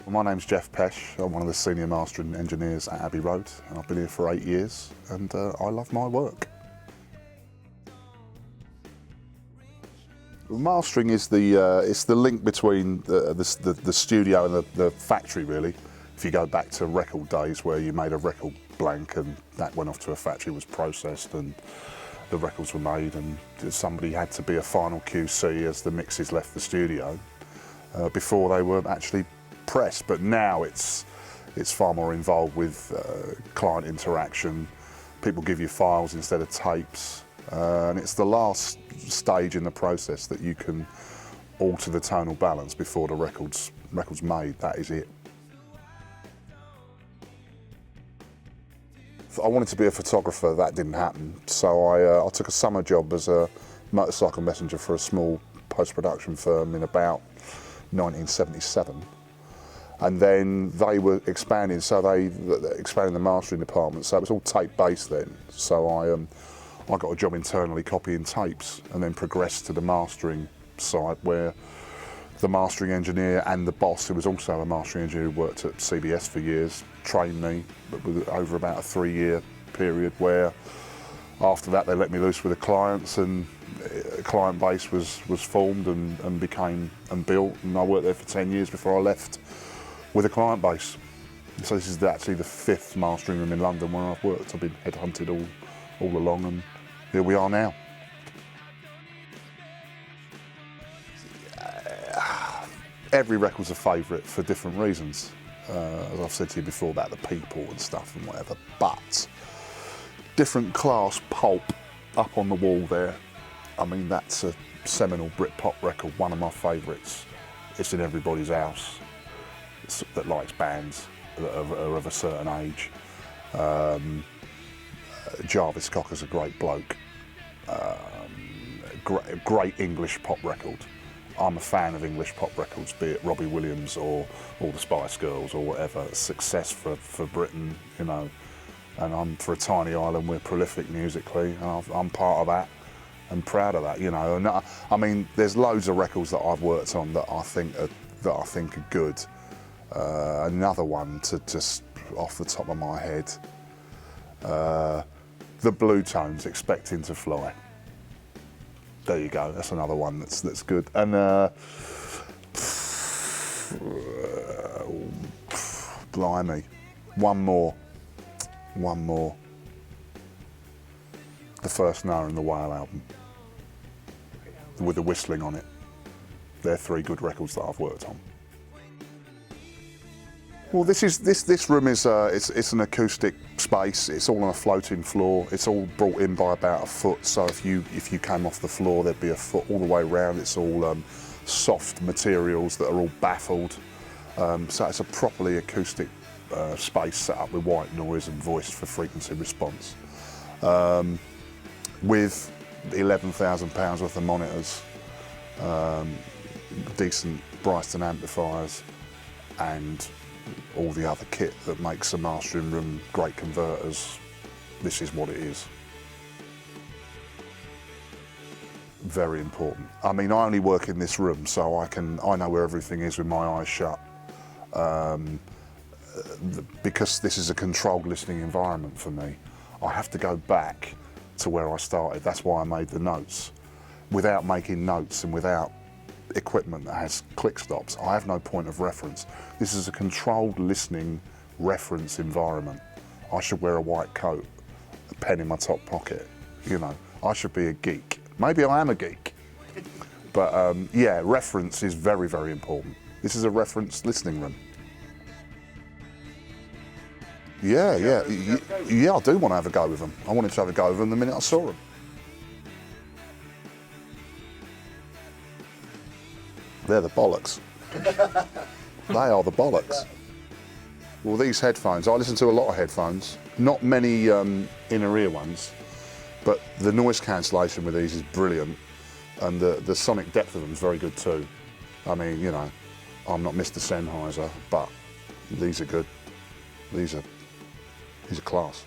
My name's Geoff Pesche. I'm one of the senior mastering engineers at Abbey Road, and I've been here for 8 years, and I love my work. Mastering is it's the link between the studio and the factory, really. If you go back to record days where you made a record blank and that went off to a factory, was processed, and the records were made, and somebody had to be a final QC as the mixes left the studio before they were actually pressed. But now it's far more involved with client interaction. People give you files instead of tapes, and it's the last stage in the process that you can alter the tonal balance before the record's made. That is it. I wanted to be a photographer. That didn't happen, so I took a summer job as a motorcycle messenger for a small post-production firm in about 1977. And then they were expanding, so they expanded the mastering department, so it was all tape-based then. So I got a job internally copying tapes, and then progressed to the mastering side, where the mastering engineer and the boss, who was also a mastering engineer who worked at CBS for years, trained me over about a 3-year period, where after that they let me loose with the clients, and a client base was formed and became and built, and I worked there for 10 years before I left with a client base. So this is actually the 5th mastering room in London where I've worked. I've been headhunted all along, and here we are now. Every record's a favourite for different reasons. As I've said to you before about the people and stuff and whatever, but Different Class Pulp up on the wall there. I mean, that's a seminal Britpop record, one of my favourites. It's in everybody's house that likes bands that are of a certain age. Jarvis Cocker's a great bloke. Great English pop record. I'm a fan of English pop records, be it Robbie Williams or the Spice Girls or whatever. Success for Britain, you know. And I'm, for a tiny island, we're prolific musically, and I'm part of that and proud of that, you know. And I mean, there's loads of records that I've worked on that I think are good. Another one to just off the top of my head, the Blue Tones, Expecting to Fly. There you go. That's another one that's good. And blimey, one more. The First Noah and the Whale album, with the whistling on it. They're 3 good records that I've worked on. Well, this room is it's an acoustic space. It's all on a floating floor. It's all brought in by about a foot. So if you came off the floor, there'd be a foot all the way around. It's all soft materials that are all baffled. So it's a properly acoustic space set up with white noise and voice for frequency response. With £11,000 worth of monitors, decent Bryston amplifiers, and all the other kit that makes a mastering room, great converters. This is what it is. Very important. I mean, I only work in this room, so I know where everything is with my eyes shut. Because this is a controlled listening environment for me, I have to go back to where I started. That's why I made the notes. Without making notes and without equipment that has click stops, I have no point of reference. This is a controlled listening reference environment. I should wear a white coat, a pen in my top pocket, you know. I should be a geek. Maybe I am a geek. But yeah, reference is very, very important. This is a reference listening room. Yeah, yeah, I do want to have a go with them. I wanted to have a go with them the minute I saw them. They're the bollocks. They are the bollocks. Well, these headphones, I listen to a lot of headphones, not many inner ear ones, but the noise cancellation with these is brilliant, and the sonic depth of them is very good too. I mean, you know, I'm not Mr. Sennheiser, but these are good. These are class.